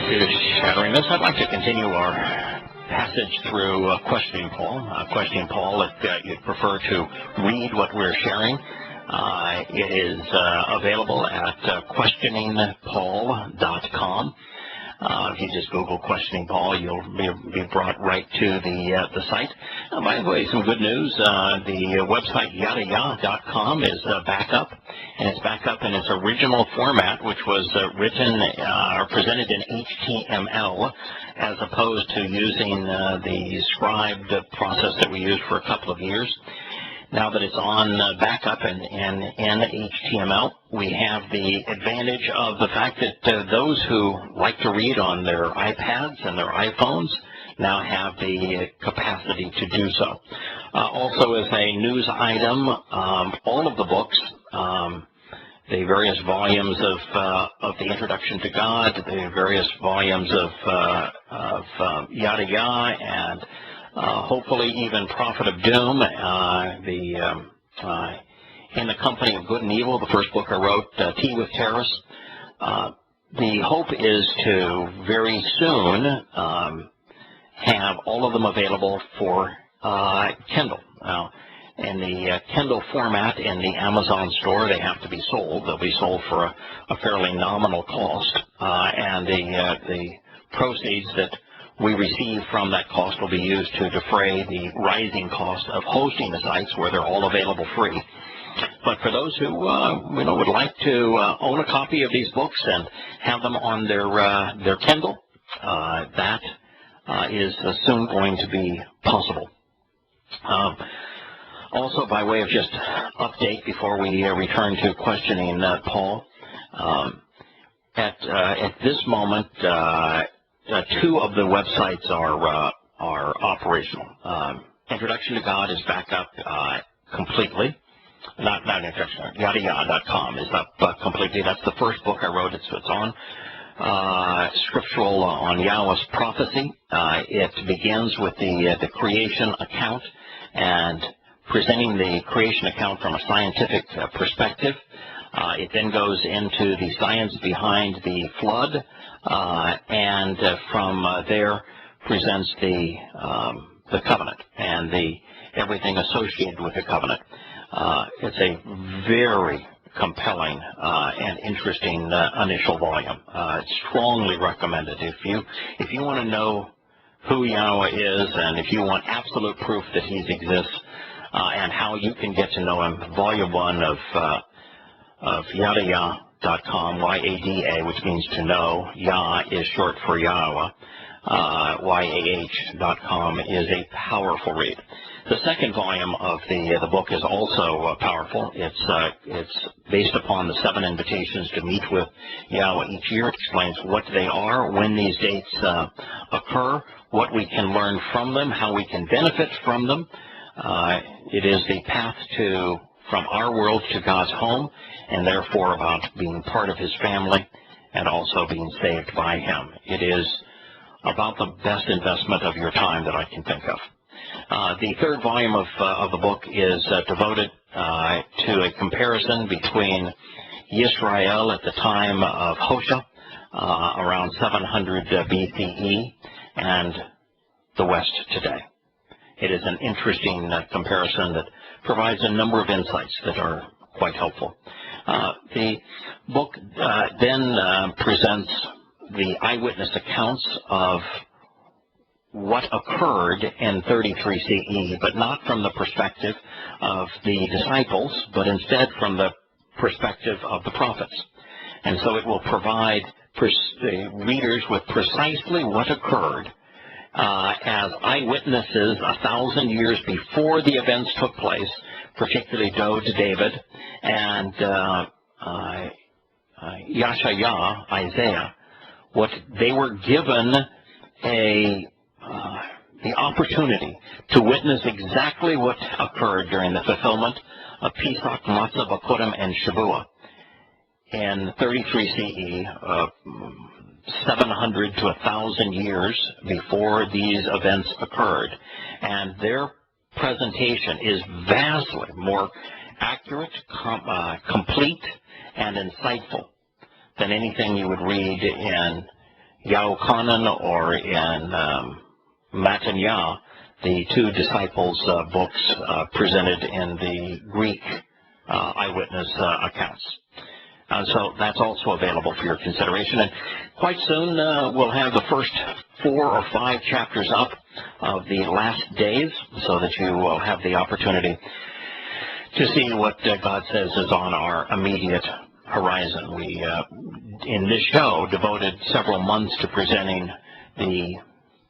back to Shattering Myths. I'd like to continue our passage through Questioning Paul. Questioning Paul, if you'd prefer to read what we're sharing, it is available at questioningpaul.com. If you just Google Questioning Paul, you'll be brought right to the site. By the way, some good news. The website Yahowah.com is back up, and it's back up in its original format, which was written or presented in HTML, as opposed to using the scribed process that we used for a couple of years. Now that it's on backup and in HTML, we have the advantage of the fact that those who like to read on their iPads and their iPhones now have the capacity to do so. Also, as a news item, all of the books, the various volumes of the Introduction to God, the various volumes of Yahowah, and hopefully even Prophet of Doom, In the Company of Good and Evil, the first book I wrote, Tea with Terrorists. The hope is to very soon have all of them available for Kindle. Now, in the Kindle format in the Amazon store, they have to be sold. They'll be sold for a fairly nominal cost, and the proceeds that we receive from that cost will be used to defray the rising cost of hosting the sites where they're all available free. But for those who would like to own a copy of these books and have them on their Kindle, that is soon going to be possible. Also, by way of just update before we return to questioning Paul, at this moment, two of the websites are operational. Introduction to God is back up completely. Not Introduction. Yahowah.com is up completely. That's the first book I wrote. It's on scriptural on Yahweh's prophecy. It begins with the creation account and presenting the creation account from a scientific perspective. It then goes into the science behind the flood, and from there presents the covenant and everything associated with the covenant. It's a very compelling and interesting initial volume. It's strongly recommended. If you want to know who Yahowah is, and if you want absolute proof that He exists, and how you can get to know Him, Volume 1 of Yahowah.com, Y-A-D-A, which means to know. Yah is short for Yahowah. YAH.com is a powerful read. The second volume of the book is also powerful. It's based upon the 7 invitations to meet with Yahowah each year. It explains what they are, when these dates occur, what we can learn from them, how we can benefit from them. It is the path from our world to God's home, and therefore about being part of His family and also being saved by Him. It is about the best investment of your time that I can think of. The third volume of the book is devoted to a comparison between Israel at the time of Hosea, around 700 BCE, and the West today. It is an interesting comparison that provides a number of insights that are quite helpful. The book then presents the eyewitness accounts of what occurred in 33 CE, but not from the perspective of the disciples, but instead from the perspective of the prophets. And so it will provide readers with precisely what occurred as eyewitnesses 1,000 years before the events took place, particularly David, and Yeshaya, Isaiah, what they were given the opportunity to witness exactly what occurred during the fulfillment of Pesach, Matzah, Bakurim, and Shavuot in 33 CE, 700 to 1,000 years before these events occurred. And their presentation is vastly more accurate, complete, and insightful than anything you would read in Yahuwah or in Matanya, the two disciples' books presented in the Greek eyewitness accounts. So that's also available for your consideration. And quite soon we'll have the first 4 or 5 chapters up of the last days, so that you will have the opportunity to see what God says is on our immediate horizon. We, in this show, devoted several months to presenting the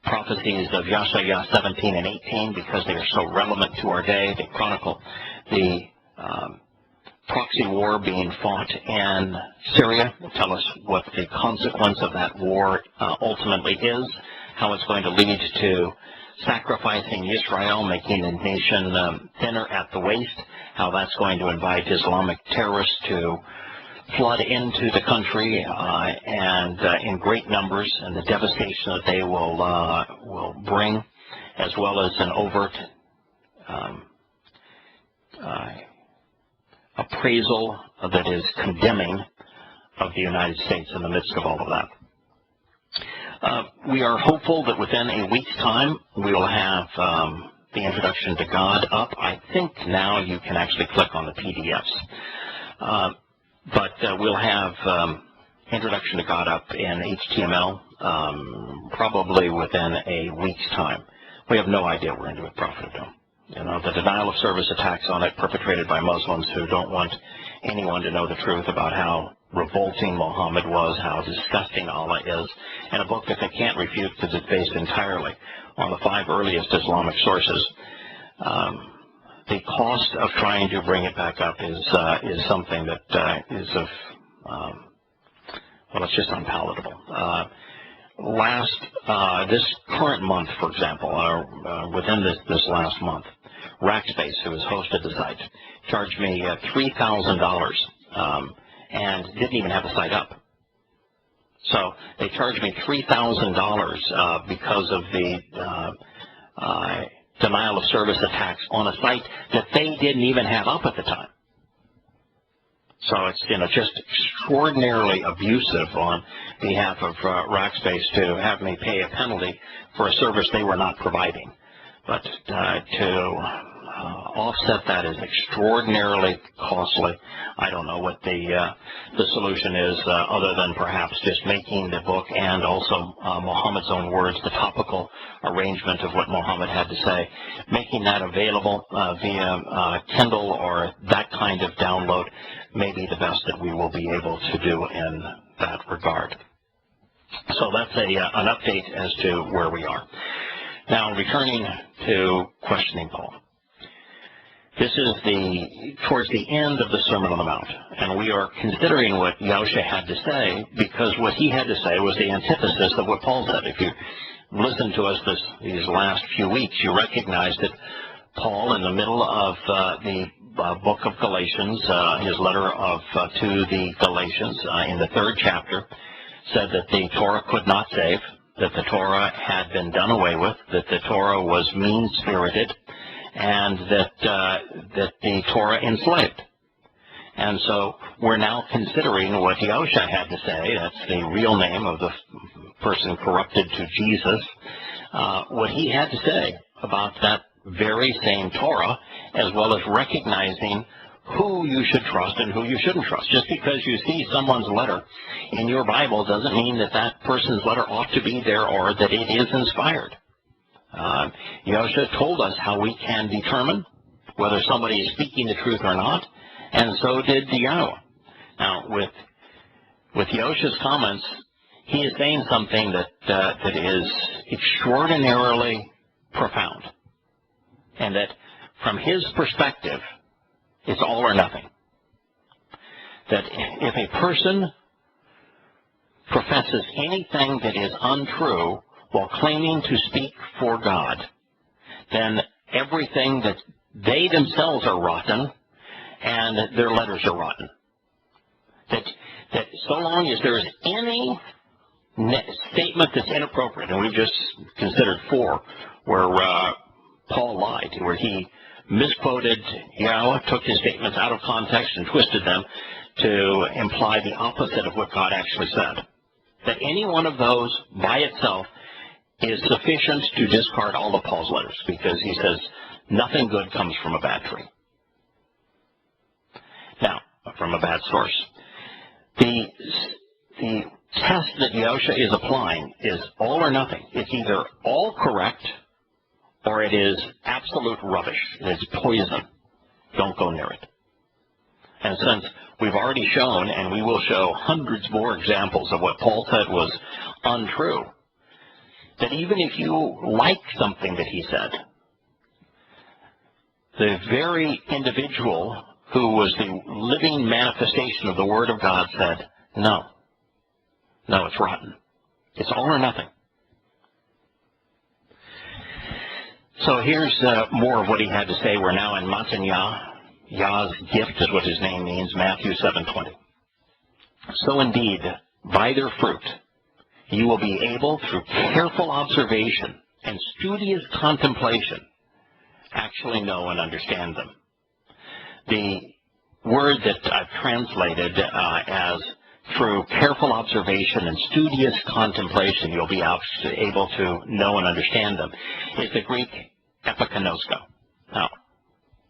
prophecies of Yahowah 17 and 18 because they are so relevant to our day. They chronicle the proxy war being fought in Syria. Will tell us what the consequence of that war ultimately is, how it's going to lead to sacrificing Israel, making the nation thinner at the waist, how that's going to invite Islamic terrorists to flood into the country and in great numbers, and the devastation that they will bring, as well as an overt appraisal that is condemning of the United States in the midst of all of that. We are hopeful that within a week's time we will have the Introduction to God up. I think now you can actually click on the PDFs. But we'll have Introduction to God up in HTML probably within a week's time. We have no idea what we're going to do with Prophet of Doom. You know, the denial of service attacks on it perpetrated by Muslims who don't want anyone to know the truth about how revolting Muhammad was, how disgusting Allah is, and a book that they can't refute because it's based entirely on the 5 earliest Islamic sources. The cost of trying to bring it back up is something that is of, well, it's just unpalatable. This current month, for example, within this last month, Rackspace, who has hosted the site, charged me $3,000 and didn't even have the site up. So they charged me $3,000 because of the denial of service attacks on a site that they didn't even have up at the time. So it's, you know, just extraordinarily abusive on behalf of Rackspace to have me pay a penalty for a service they were not providing. But to offset that is extraordinarily costly. I don't know what the solution is other than perhaps just making the book and also Muhammad's own words, the topical arrangement of what Muhammad had to say, making that available via Kindle or that kind of download may be the best that we will be able to do in that regard. So that's an update as to where we are. Now, returning to questioning Paul. This is towards the end of the Sermon on the Mount, and we are considering what Yahowah had to say because what he had to say was the antithesis of what Paul said. If you listened to us these last few weeks, you recognize that Paul, in the middle of the book of Galatians, his letter to the Galatians, in the 3rd chapter, said that the Torah could not save, that the Torah had been done away with, that the Torah was mean-spirited, and that the Torah enslaved. And so we're now considering what Yahowah had to say. That's the real name of the person corrupted to Jesus. What he had to say about that very same Torah, as well as recognizing who you should trust and who you shouldn't trust. Just because you see someone's letter in your Bible doesn't mean that that person's letter ought to be there or that it is inspired. Yahowah told us how we can determine whether somebody is speaking the truth or not, and so did Yahowah. Now, with Yahowah's comments, he is saying something that is extraordinarily profound, and that from his perspective, it's all or nothing. That if a person professes anything that is untrue while claiming to speak for God, then everything that they themselves are rotten and their letters are rotten. That so long as there is any statement that's inappropriate, and we've just considered 4 where Paul lied, where he misquoted Yahowah, took his statements out of context and twisted them to imply the opposite of what God actually said. that any one of those by itself is sufficient to discard all of Paul's letters, because he says nothing good comes from a bad tree. Now, from a bad source. The test that Yahowah is applying is all or nothing. It's either all correct or it is absolute rubbish. It's poison. Don't go near it. And since we've already shown, and we will show hundreds more examples of what Paul said was untrue, that even if you like something that he said, the very individual who was the living manifestation of the Word of God said, no, it's rotten. It's all or nothing. So here's more of what he had to say. We're now in Matan Yah. Yah's gift is what his name means, Matthew 7:20. So indeed, by their fruit, you will be able, through careful observation and studious contemplation, actually know and understand them. The word that I've translated as through careful observation and studious contemplation, you'll be able to know and understand them, is the Greek epikonosko. Now,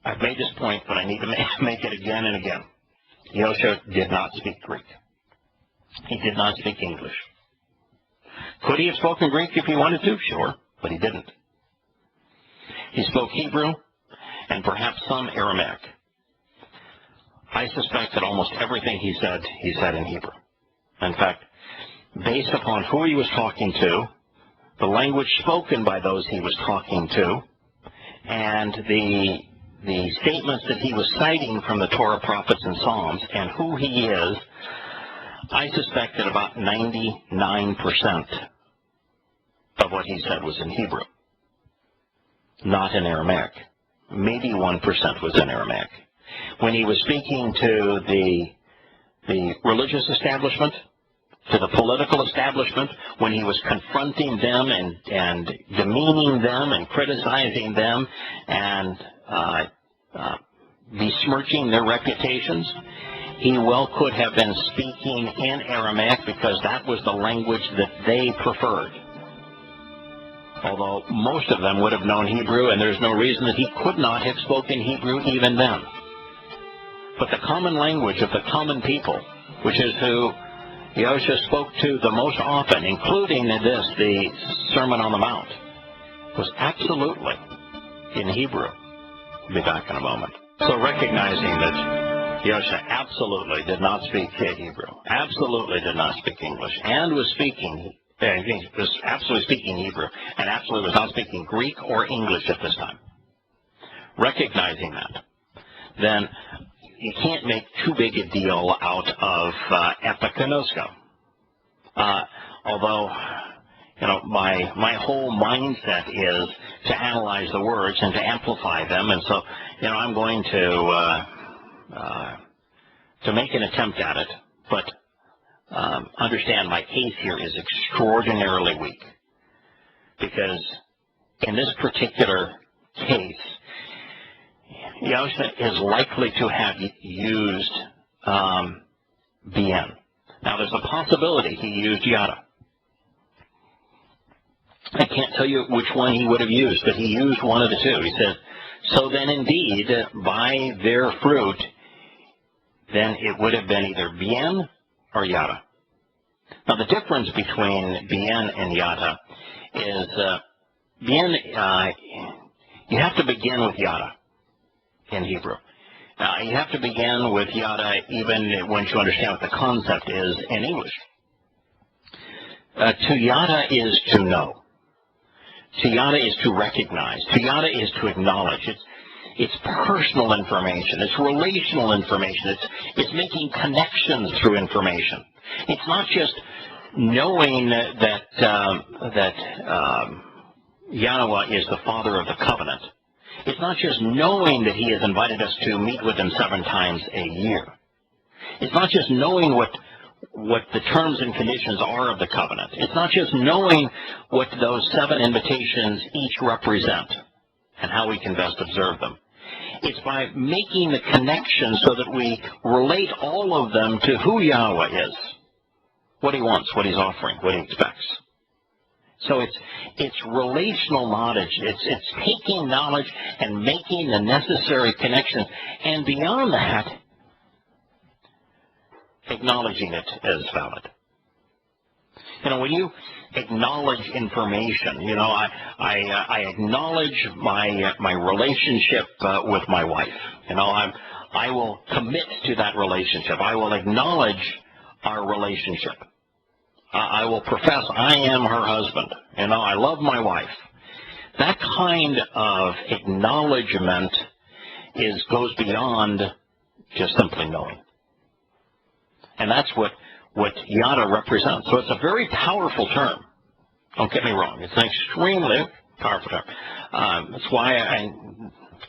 I've made this point, but I need to make it again and again. Yahowah did not speak Greek. He did not speak English. Could he have spoken Greek if he wanted to? Sure, but he didn't. He spoke Hebrew and perhaps some Aramaic. I suspect that almost everything he said in Hebrew. In fact, based upon who he was talking to, the language spoken by those he was talking to, and the statements that he was citing from the Torah, prophets, and Psalms, and who he is, I suspect that about 99% of what he said was in Hebrew, not in Aramaic. Maybe 1% was in Aramaic. When he was speaking to the religious establishment, to the political establishment, when he was confronting them and demeaning them and criticizing them and besmirching their reputations, he well could have been speaking in Aramaic because that was the language that they preferred. Although most of them would have known Hebrew, and there's no reason that he could not have spoken Hebrew even then. But the common language of the common people, which is who Yahowah spoke to the most often, including the Sermon on the Mount, was absolutely in Hebrew. I'll be back in a moment. So recognizing that Yahowah absolutely did not speak Hebrew, absolutely did not speak English, and was absolutely speaking Hebrew, and absolutely was not speaking Greek or English at this time. Recognizing that, then you can't make too big a deal out of epikonosko. Although, my whole mindset is to analyze the words and to amplify them, and so, I'm going to make an attempt at it, but understand my case here is extraordinarily weak, because in this particular case, Yahowah is likely to have used bien. Now, there's a possibility he used yada. I can't tell you which one he would have used, but he used one of the two. He says, so then indeed, by their fruit, then it would have been either bien or yada. Now, the difference between bien and yada is bien, you have to begin with yada in Hebrew. You have to begin with yada even once you understand what the concept is in English. To yada is to know. To yada is to recognize. To yada is to acknowledge. It's personal information. It's relational information. It's making connections through information. It's not just knowing that Yahowah is the Father of the covenant. It's not just knowing that he has invited us to meet with him 7 times a year. It's not just knowing what the terms and conditions are of the covenant. It's not just knowing what those 7 invitations each represent and how we can best observe them. It's by making the connection so that we relate all of them to who Yahowah is. what he wants, what he's offering, what he expects. So it's relational knowledge. It's taking knowledge and making the necessary connections, and beyond that, acknowledging it as valid. You know, when you acknowledge information, you know, I acknowledge my relationship with my wife. You know, I will commit to that relationship. I will acknowledge our relationship. I will profess I am her husband. You know, I love my wife. That kind of acknowledgement goes beyond just simply knowing. And that's what yada represents. So it's a very powerful term. Don't get me wrong. It's an extremely powerful term. That's why I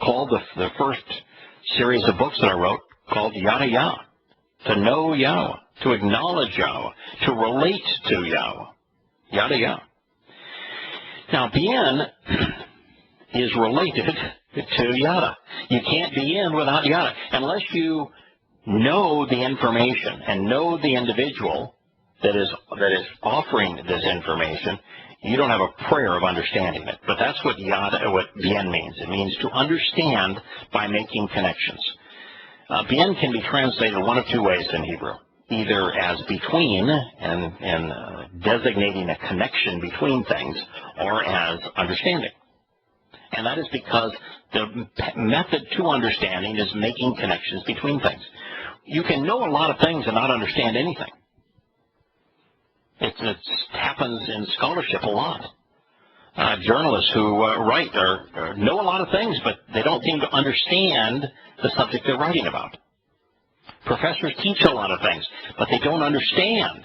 called the first series of books that I wrote called Yada Yah. To know Yahowah, to acknowledge Yahowah, to relate to Yahowah. Yada Yah. Now, bien is related to yada. You can't be in without yada. Unless you know the information and know the individual that is offering this information, you don't have a prayer of understanding it. But that's what bien means. It means to understand by making connections. Bien can be translated one of two ways in Hebrew, either as between and designating a connection between things, or as understanding. And that is because the method to understanding is making connections between things. You can know a lot of things and not understand anything. It happens in scholarship a lot. Journalists who write know a lot of things, but they don't seem to understand the subject they're writing about. Professors teach a lot of things, but they don't understand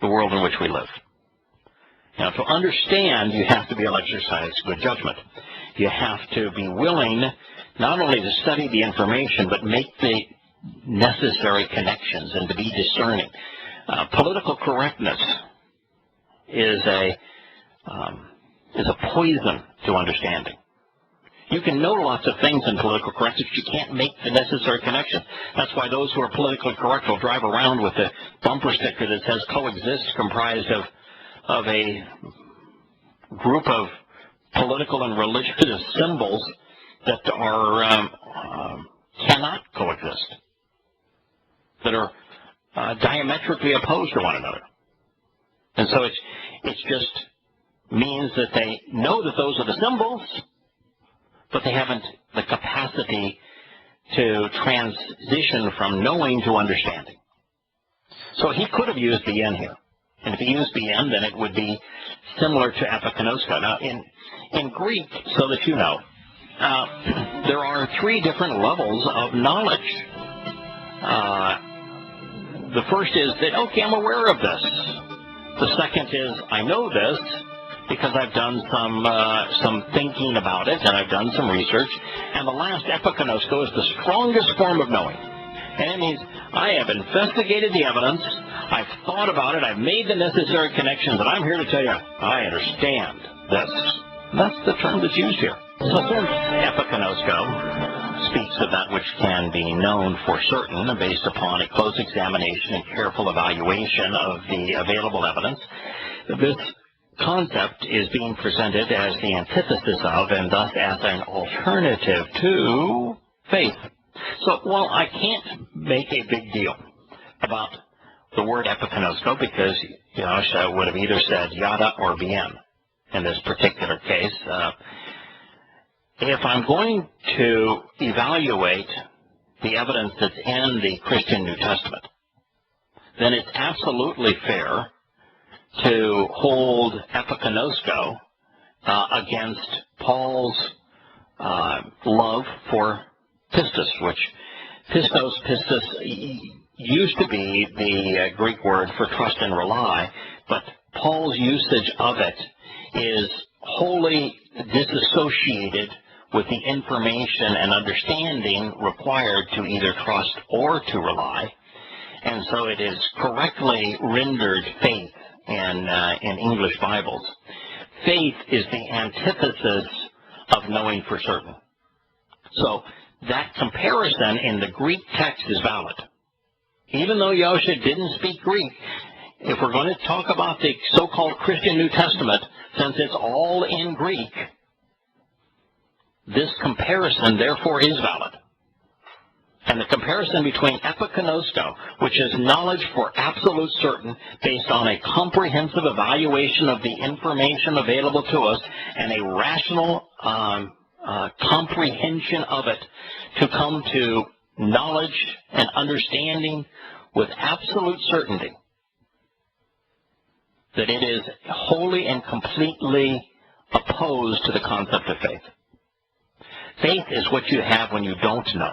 the world in which we live. Now, to understand, you have to be able to exercise good judgment. You have to be willing not only to study the information, but make the necessary connections and to be discerning. Political correctness is a poison to understanding. You can know lots of things in political correctness, but you can't make the necessary connection. That's why those who are politically correct will drive around with a bumper sticker that says coexist, comprised of a group of political and religious symbols that cannot coexist, that are diametrically opposed to one another. And so it just means that they know that those are the symbols, but they haven't the capacity to transition from knowing to understanding. So he could have used the bien here. And if he used bien, then it would be similar to epikonosko. Now, in Greek, so that you know, there are three different levels of knowledge. The first is that, okay, I'm aware of this. The second is, I know this because I've done some thinking about it, and I've done some research. And the last, epikonosko, is the strongest form of knowing. And it means I have investigated the evidence, I've thought about it, I've made the necessary connections, and I'm here to tell you, I understand this. That's the term that's used here. So the term epikonosko speaks of that which can be known for certain based upon a close examination and careful evaluation of the available evidence. This concept is being presented as the antithesis of, and thus as an alternative to, faith. So while I can't make a big deal about the word epikonosko, because Yahusha would have either said yada or bien in this particular case, if I'm going to evaluate the evidence that's in the Christian New Testament, then it's absolutely fair to hold epikonosko against Paul's love for pistis, which pistis used to be the Greek word for trust and rely, but Paul's usage of it is wholly disassociated with the information and understanding required to either trust or to rely. And so it is correctly rendered faith in English Bibles. Faith is the antithesis of knowing for certain. So that comparison in the Greek text is valid. Even though Yahusha didn't speak Greek, if we're going to talk about the so-called Christian New Testament, since it's all in Greek, this comparison, therefore, is valid. And the comparison between epikonosto, which is knowledge for absolute certain based on a comprehensive evaluation of the information available to us and a rational comprehension of it to come to knowledge and understanding with absolute certainty, that it is wholly and completely opposed to the concept of faith. Faith is what you have when you don't know.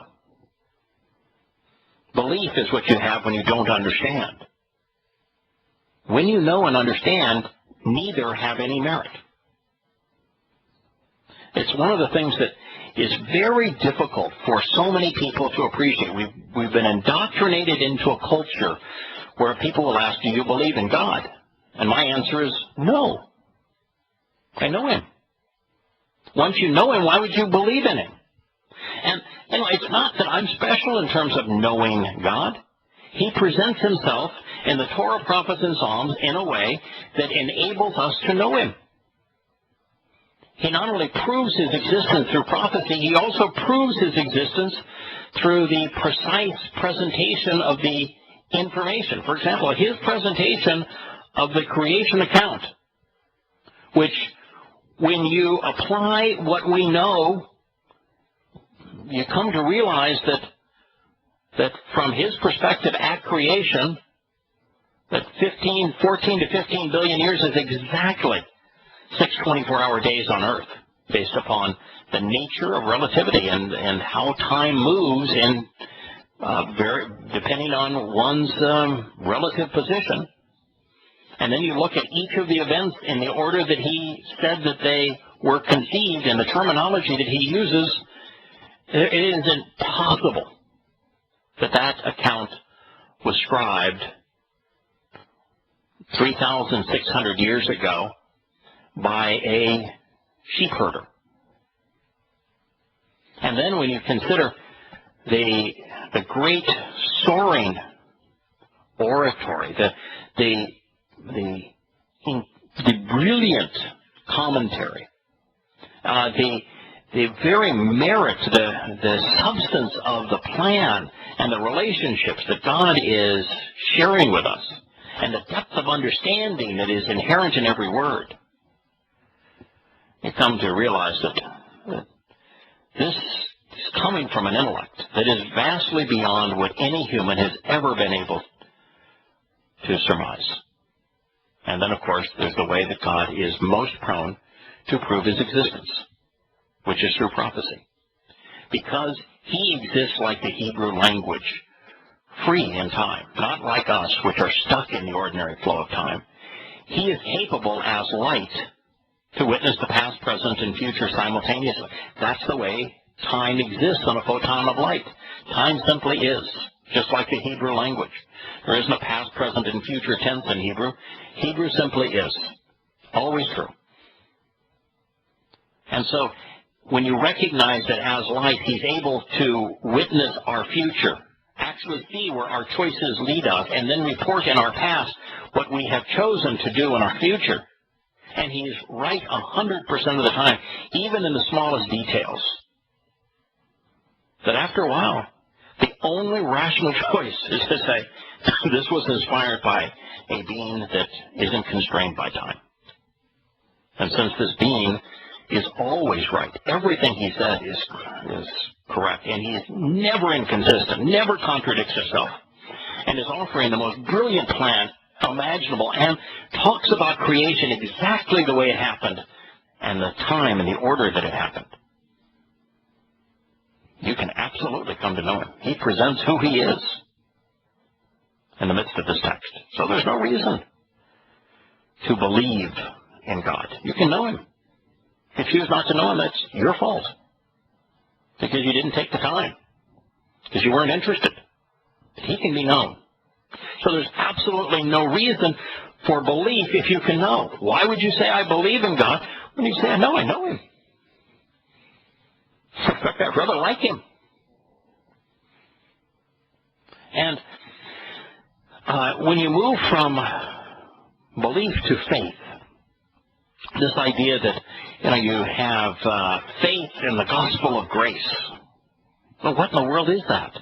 Belief is what you have when you don't understand. When you know and understand, neither have any merit. It's one of the things that is very difficult for so many people to appreciate. We've been indoctrinated into a culture where people will ask, do you believe in God? And my answer is no. I know Him. Once you know Him, why would you believe in Him? And it's not that I'm special in terms of knowing God. He presents Himself in the Torah, prophets, and Psalms in a way that enables us to know Him. He not only proves His existence through prophecy, He also proves His existence through the precise presentation of the information. For example, His presentation of the creation account, which when you apply what we know, you come to realize that from His perspective at creation, that 14 to 15 billion years is exactly 6 24-hour days on Earth, based upon the nature of relativity and how time moves in depending on one's relative position. And then you look at each of the events in the order that He said that they were conceived and the terminology that He uses. It is impossible that account was scribed 3,600 years ago by a sheep herder. And then when you consider the great soaring oratory, the brilliant commentary, the very merit, the substance of the plan and the relationships that God is sharing with us, and the depth of understanding that is inherent in every word, you come to realize that this is coming from an intellect that is vastly beyond what any human has ever been able to surmise. And then, of course, there's the way that God is most prone to prove His existence, which is through prophecy. Because He exists like the Hebrew language, free in time, not like us, which are stuck in the ordinary flow of time. He is capable as light to witness the past, present, and future simultaneously. That's the way time exists on a photon of light. Time simply is, just like the Hebrew language. There isn't a past, present, and future tense in Hebrew. Hebrew simply is. Always true. And so, when you recognize that as light, He's able to witness our future, actually see where our choices lead us, and then report in our past what we have chosen to do in our future. And He's right 100% of the time, even in the smallest details. That after a while, the only rational choice is to say, this was inspired by a being that isn't constrained by time. And since this being is always right, everything He said is correct, and He is never inconsistent, never contradicts Himself, and is offering the most brilliant plan imaginable, and talks about creation exactly the way it happened, and the time and the order that it happened. You can absolutely come to know Him. He presents who He is in the midst of this text. So there's no reason to believe in God. You can know Him. If you choose not to know Him, that's your fault. Because you didn't take the time. Because you weren't interested. But He can be known. So there's absolutely no reason for belief if you can know. Why would you say, I believe in God, when you say, I know Him? I'd rather like Him. And when you move from belief to faith, this idea that you have faith in the gospel of grace. Well, what in the world is that?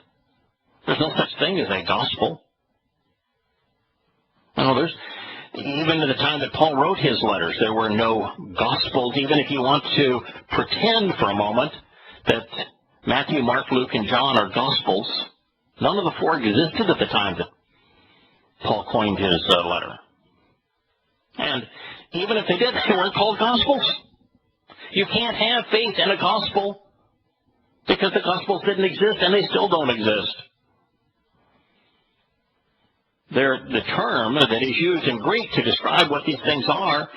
There's no such thing as a gospel. There's even at the time that Paul wrote his letters, there were no gospels. Even if you want to pretend for a moment that Matthew, Mark, Luke, and John are gospels, none of the four existed at the time that Paul coined his letter. And even if they did, they weren't called gospels. You can't have faith in a gospel because the gospels didn't exist and they still don't exist. The term that is used in Greek to describe what these things are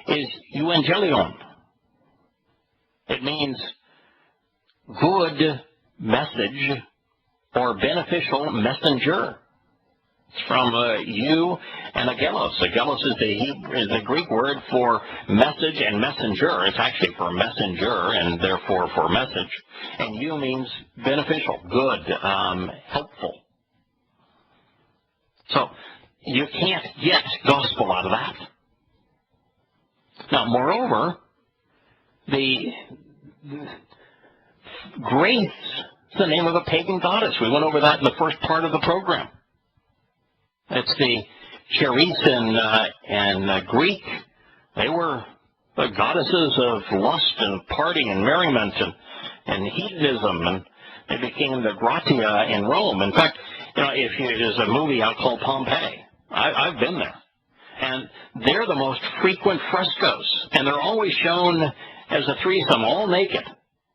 is euangelion. It means good message or beneficial messenger. It's from you and agelos. Agelos is the Greek word for message and messenger. It's actually for messenger and therefore for message. And you means beneficial, good, helpful. So you can't get gospel out of that. Now, moreover, the grace is the name of a pagan goddess. We went over that in the first part of the program. It's the Charis in Greek. They were the goddesses of lust and party and merriment and hedonism, and they became the Gratia in Rome. In fact, there's a movie out called Pompeii. I've been there. And they're the most frequent frescoes. And they're always shown as a threesome, all naked,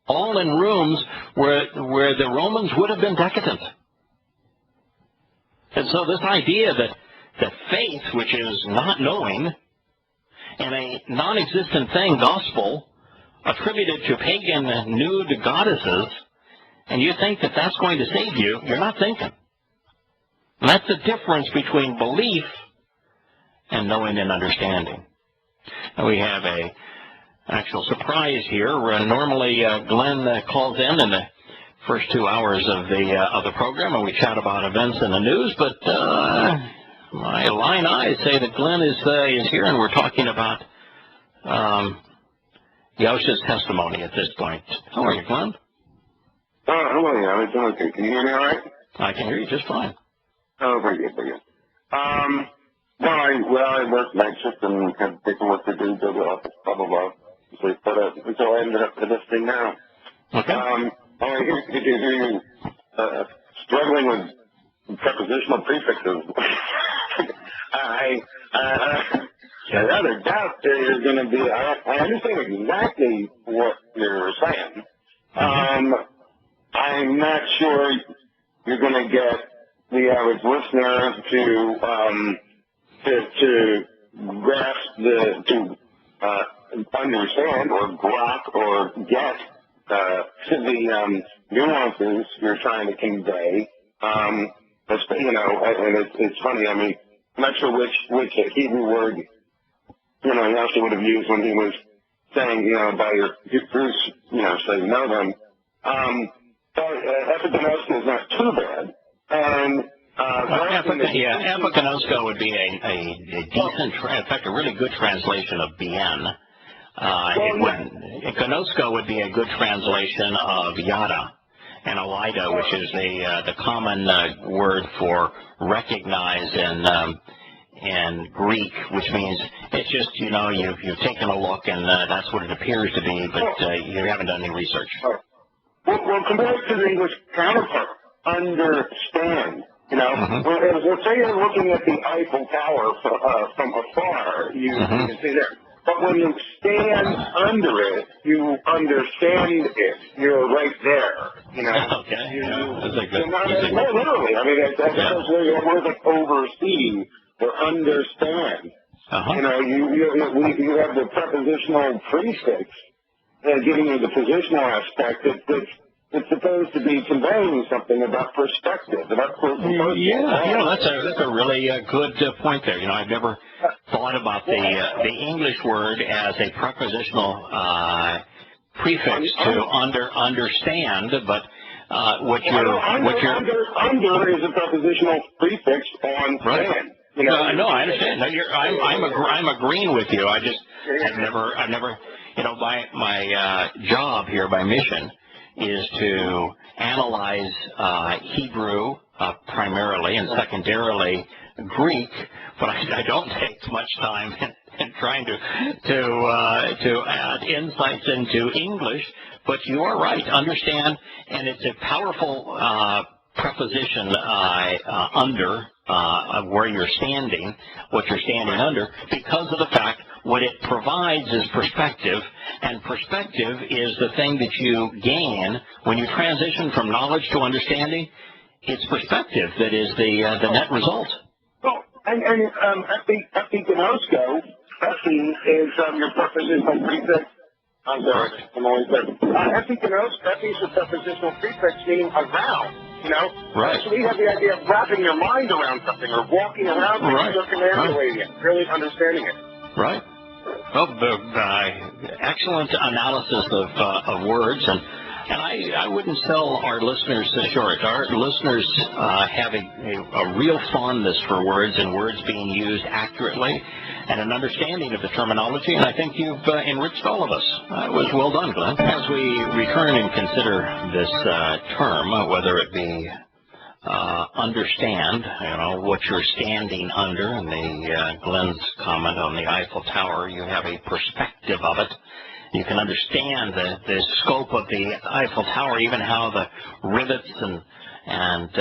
all in rooms where the Romans would have been decadent. And so this idea that faith, which is not knowing, and a non-existent thing, gospel, attributed to pagan nude goddesses, and you think that that's going to save you, you're not thinking. And that's the difference between belief and knowing and understanding. And we have an actual surprise here. Normally, Glenn calls in the first 2 hours of the program, and we chat about events in the news. But my line eyes say that Glenn is here, and we're talking about Yosha's testimony at this point. How are you, Glenn? Hello, yeah, okay. Can you hear me all right? I can hear you just fine. Oh, very good, very good. I worked night shift and had paperwork to do, go to the office, blah, blah, blah. So I ended up with this thing now. Okay. Struggling with prepositional prefixes. I rather doubt there is going to be, I understand exactly what you're saying. I'm not sure you're going to get the average listener to grasp to understand or grok or get the nuances you're trying to convey. And it's funny. I mean, I'm not sure which Hebrew word he actually would have used when he was saying about your Bruce, so you know them. But epigenosis is not too bad. And epigenosko would be a decent, in fact, a really good translation of bien. Gnosko would be a good translation of yada, and elida, which is the common word for recognize in Greek, which means it's just you've taken a look and that's what it appears to be, but you haven't done any research. Well, compared to the English counterpart, understand. Let's say you're looking at the Eiffel Tower from afar, you can see there. But when you stand under it, you understand it. You're right there. Okay. Literally. I mean, that's words like oversee or understand. You have the prepositional prefix giving you the positional aspect. It's supposed to be conveying something about perspective, about that's a really good point there. I've never thought about the English word as a prepositional prefix to understand, but Under is a prepositional prefix on right. stand. No, I understand. No, I'm agreeing with you. I've never, my job here, my mission, is to analyze Hebrew primarily and secondarily Greek, but I don't take much time in trying to add insights into English. But you are right. Understand, and it's a powerful preposition under where you're standing, what you're standing under, because of the fact what it provides is perspective, and perspective is the thing that you gain when you transition from knowledge to understanding. It's perspective that is the net result. Well, and epigenosko, epi is your prepositional prefix. I'm sorry, I'm always there. Epi is a prepositional prefix meaning around. Right. So we have the idea of wrapping your mind around something or walking around it, circumambulating it, really understanding it. Right. Well, excellent analysis of words, and I wouldn't sell our listeners short. Our listeners have a real fondness for words and words being used accurately, and an understanding of the terminology, and I think you've enriched all of us. It was well done, Glenn. As we return and consider this term, whether it be understand, what you're standing under, and Glenn's comment on the Eiffel Tower, you have a perspective of it. You can understand the scope of the Eiffel Tower, even how the rivets and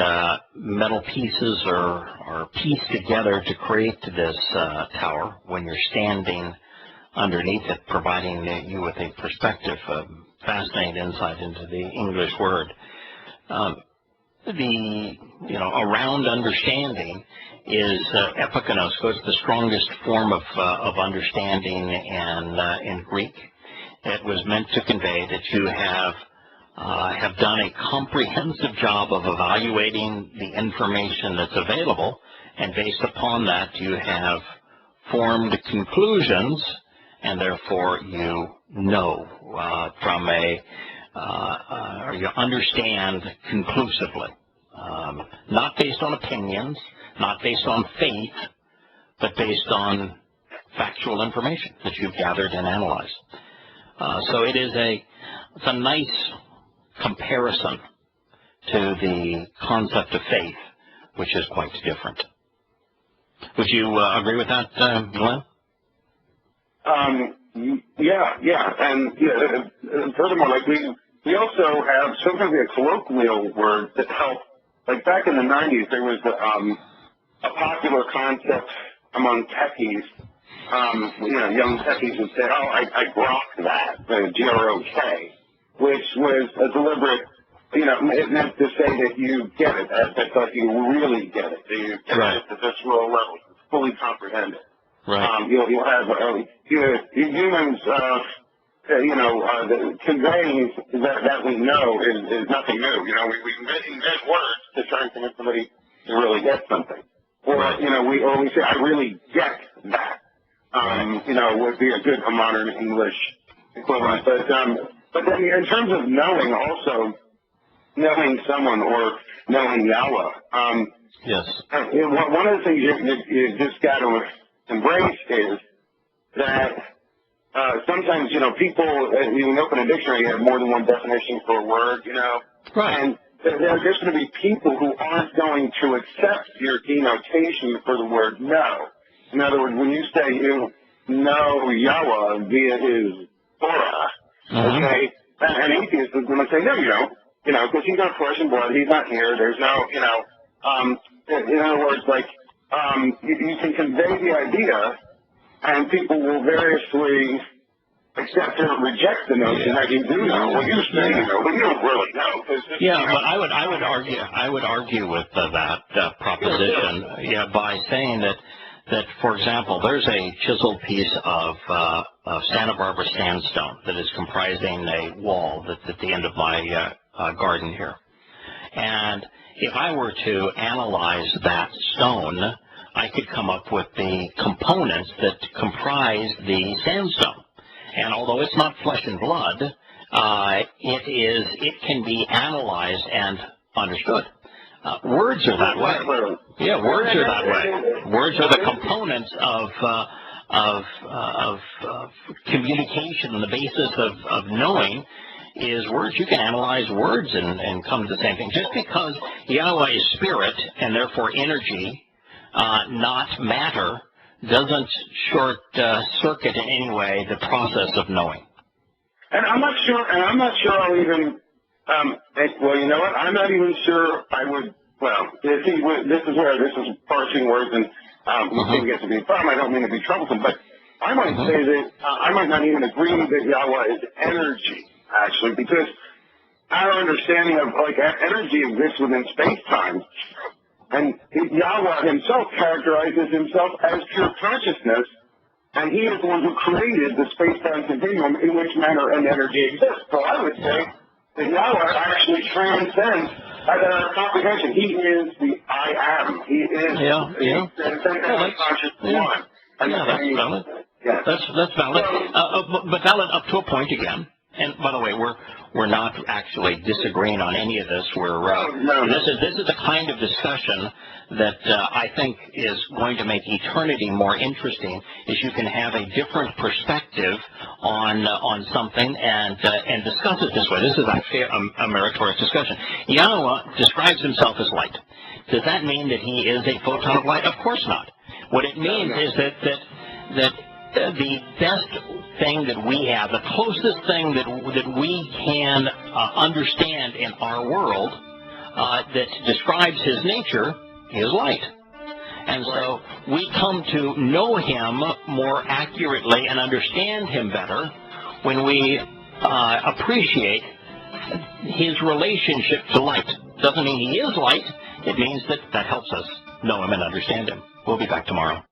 metal pieces are pieced together to create this tower when you're standing underneath it, providing you with a perspective, fascinating insight into the English word. Around understanding is epigenosko. It's the strongest form of understanding in Greek. It was meant to convey that you have done a comprehensive job of evaluating the information that's available, and based upon that you have formed conclusions, and therefore you know or you understand conclusively, not based on opinions, not based on faith, but based on factual information that you've gathered and analyzed. So it's a nice comparison to the concept of faith, which is quite different. Would you agree with that, Glenn? Yeah, and furthermore, like we also have sometimes a colloquial word that help. Like back in the 90s, there was a popular concept among techies. Young techies would say, "Oh, I grok that," G-R-O-K, which was a deliberate. It meant to say that you get it, that you really get it, that you get it at this raw level, fully comprehend it. Right. You'll have humans, conveying that we know is nothing new. We invent words to try and convince somebody to really get something. Or, we say, "I really get that." Would be a good modern English equivalent. Right. But then in terms of knowing, also knowing someone or knowing Yahowah. Yes. One of the things you just got to embrace is that sometimes, people, you open a dictionary, you have more than one definition for a word, Right. And there are just going to be people who aren't going to accept your denotation for the word know. In other words, when you say you know Yahowah via his Torah, okay, an atheist is going to say, "No, you don't," because he's not flesh and blood, he's not here, there's no, in other words, like, you can convey the idea, and people will variously accept or reject the notion that you do know. Well, you say you know, but you don't really know. But I would argue with that proposition, by saying that, for example, there's a chiseled piece of Santa Barbara sandstone that is comprising a wall that's at the end of my garden here. And if I were to analyze that stone, I could come up with the components that comprise the sandstone. And although it's not flesh and blood, it can be analyzed and understood. Words are that way. Yeah, words are that way. Words are the components of communication, and the basis of knowing is words. You can analyze words and come to the same thing. Just because Yahowah is spirit and therefore energy, not matter, doesn't short circuit in any way the process of knowing. And I'm not sure I'll even, well, you know what, I'm not even sure I would, well, this is parsing words, and we think it gets to be a problem. I don't mean to be troublesome, but I might say that I might not even agree that Yahowah is energy, actually, because our understanding of, like, energy exists within space-time. And Yahowah himself characterizes himself as pure consciousness, and he is the one who created the space-time continuum in which matter and energy exist. So I would say that Yahowah actually transcends our comprehension. He is the I am. He is the transcendent conscious one. And that's valid. Yeah. That's valid. But valid up to a point again. And by the way, we're not actually disagreeing on any of this. This is the kind of discussion that I think is going to make eternity more interesting. Is you can have a different perspective on something and discuss it this way. This is actually a meritorious discussion. Yahowah describes himself as light. Does that mean that he is a photon of light? Of course not. What it means is that the best thing that we have, the closest thing that we can understand in our world that describes his nature is light. And so we come to know him more accurately and understand him better when we appreciate his relationship to light. Doesn't mean he is light. It means that helps us know him and understand him. We'll be back tomorrow.